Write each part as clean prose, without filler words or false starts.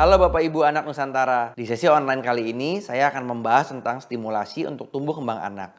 Halo Bapak Ibu anak Nusantara. Di sesi online kali ini saya akan membahas tentang stimulasi untuk tumbuh kembang anak.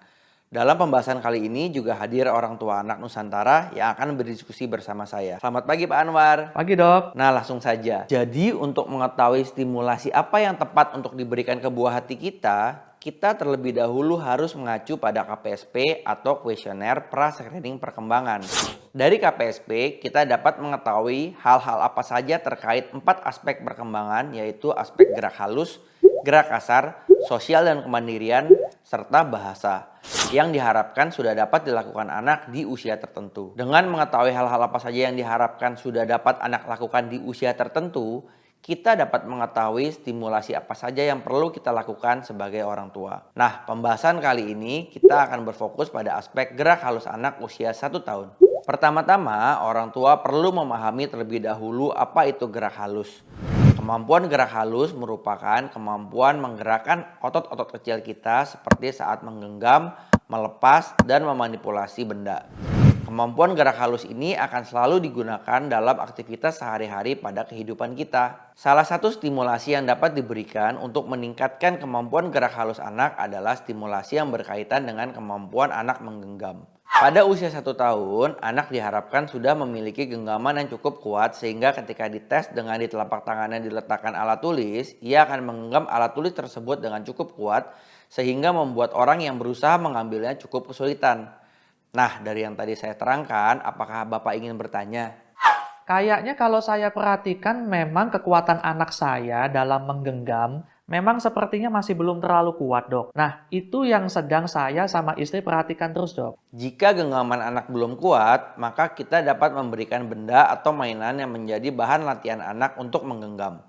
Dalam pembahasan kali ini juga hadir orang tua anak Nusantara yang akan berdiskusi bersama saya. Selamat pagi Pak Anwar. Pagi dok. Nah langsung saja. Jadi untuk mengetahui stimulasi apa yang tepat untuk diberikan ke buah hati kita terlebih dahulu harus mengacu pada KPSP atau kuesioner pra-screening perkembangan. Dari KPSP kita dapat mengetahui hal-hal apa saja terkait 4 aspek perkembangan, yaitu aspek gerak halus, gerak kasar, sosial dan kemandirian, serta bahasa, yang diharapkan sudah dapat dilakukan anak di usia tertentu. Dengan mengetahui hal-hal apa saja yang diharapkan sudah dapat anak lakukan di usia tertentu, kita dapat mengetahui stimulasi apa saja yang perlu kita lakukan sebagai orang tua. Nah, pembahasan kali ini kita akan berfokus pada aspek gerak halus anak usia 1 tahun. Pertama-tama, orang tua perlu memahami terlebih dahulu apa itu gerak halus. Kemampuan gerak halus merupakan kemampuan menggerakkan otot-otot kecil kita seperti saat menggenggam, melepas, dan memanipulasi benda. Kemampuan gerak halus ini akan selalu digunakan dalam aktivitas sehari-hari pada kehidupan kita. Salah satu stimulasi yang dapat diberikan untuk meningkatkan kemampuan gerak halus anak adalah stimulasi yang berkaitan dengan kemampuan anak menggenggam. Pada usia 1 tahun, anak diharapkan sudah memiliki genggaman yang cukup kuat sehingga ketika dites dengan di telapak tangannya diletakkan alat tulis, ia akan menggenggam alat tulis tersebut dengan cukup kuat sehingga membuat orang yang berusaha mengambilnya cukup kesulitan. Nah, dari yang tadi saya terangkan, apakah Bapak ingin bertanya? Kayaknya kalau saya perhatikan memang kekuatan anak saya dalam menggenggam memang sepertinya masih belum terlalu kuat dok. Nah, itu yang sedang saya sama istri perhatikan terus dok. Jika genggaman anak belum kuat, maka kita dapat memberikan benda atau mainan yang menjadi bahan latihan anak untuk menggenggam.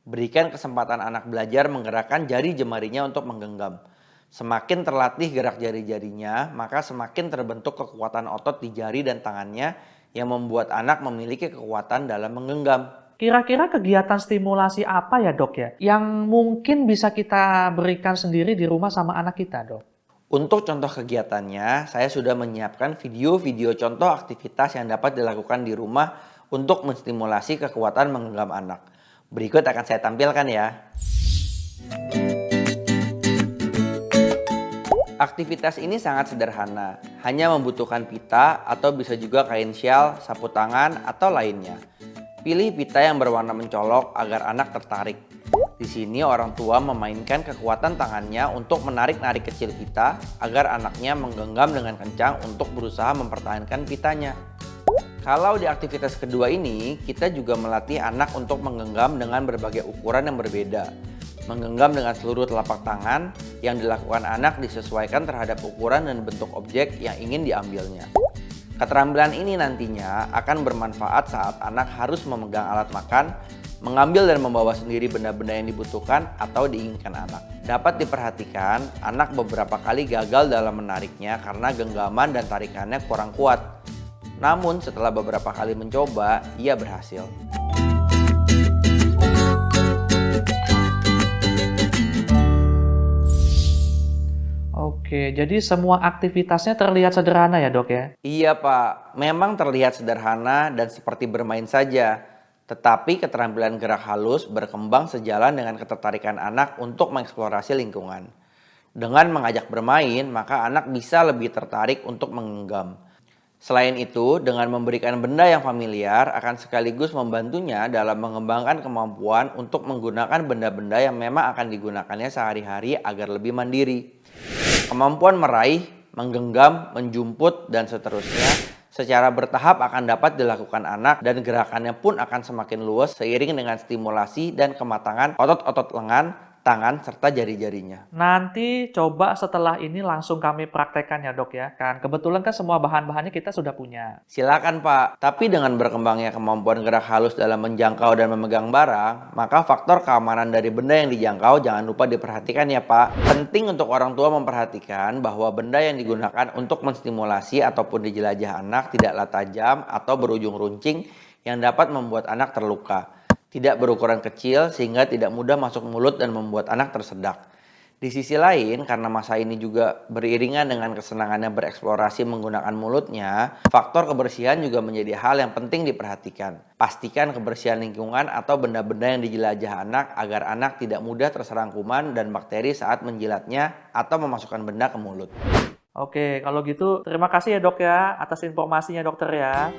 Berikan kesempatan anak belajar menggerakkan jari jemarinya untuk menggenggam. Semakin terlatih gerak jari-jarinya, maka semakin terbentuk kekuatan otot di jari dan tangannya yang membuat anak memiliki kekuatan dalam menggenggam. Kira-kira kegiatan stimulasi apa ya dok ya, yang mungkin bisa kita berikan sendiri di rumah sama anak kita dok? Untuk contoh kegiatannya, saya sudah menyiapkan video-video contoh aktivitas yang dapat dilakukan di rumah untuk menstimulasi kekuatan menggenggam anak. Berikut akan saya tampilkan ya. Aktivitas ini sangat sederhana, hanya membutuhkan pita atau bisa juga kain syal, sapu tangan, atau lainnya. Pilih pita yang berwarna mencolok agar anak tertarik. Di sini orang tua memainkan kekuatan tangannya untuk menarik-narik kecil pita agar anaknya menggenggam dengan kencang untuk berusaha mempertahankan pitanya. Kalau di aktivitas kedua ini, kita juga melatih anak untuk menggenggam dengan berbagai ukuran yang berbeda. Menggenggam dengan seluruh telapak tangan yang dilakukan anak disesuaikan terhadap ukuran dan bentuk objek yang ingin diambilnya. Keterampilan ini nantinya akan bermanfaat saat anak harus memegang alat makan, mengambil dan membawa sendiri benda-benda yang dibutuhkan atau diinginkan anak. Dapat diperhatikan, anak beberapa kali gagal dalam menariknya karena genggaman dan tarikannya kurang kuat. Namun setelah beberapa kali mencoba, ia berhasil. Oke, jadi semua aktivitasnya terlihat sederhana ya dok ya? Iya Pak, memang terlihat sederhana dan seperti bermain saja. Tetapi keterampilan gerak halus berkembang sejalan dengan ketertarikan anak untuk mengeksplorasi lingkungan. Dengan mengajak bermain, maka anak bisa lebih tertarik untuk menggenggam. Selain itu, dengan memberikan benda yang familiar akan sekaligus membantunya dalam mengembangkan kemampuan untuk menggunakan benda-benda yang memang akan digunakannya sehari-hari agar lebih mandiri. Kemampuan meraih, menggenggam, menjumput, dan seterusnya secara bertahap akan dapat dilakukan anak dan gerakannya pun akan semakin luas seiring dengan stimulasi dan kematangan otot-otot lengan, tangan, serta jari-jarinya. Nanti coba setelah ini langsung kami praktekkan ya dok ya. Kan kebetulan kan semua bahan-bahannya kita sudah punya. Silakan Pak, tapi dengan berkembangnya kemampuan gerak halus dalam menjangkau dan memegang barang, maka faktor keamanan dari benda yang dijangkau jangan lupa diperhatikan ya Pak. Penting untuk orang tua memperhatikan bahwa benda yang digunakan untuk menstimulasi ataupun dijelajah anak tidaklah tajam atau berujung runcing yang dapat membuat anak terluka. Tidak berukuran kecil sehingga tidak mudah masuk mulut dan membuat anak tersedak. Di sisi lain, karena masa ini juga beriringan dengan kesenangannya bereksplorasi menggunakan mulutnya, faktor kebersihan juga menjadi hal yang penting diperhatikan. Pastikan kebersihan lingkungan atau benda-benda yang dijelajah anak agar anak tidak mudah terserang kuman dan bakteri saat menjilatnya atau memasukkan benda ke mulut. Oke, kalau gitu terima kasih ya dok ya atas informasinya dokter ya.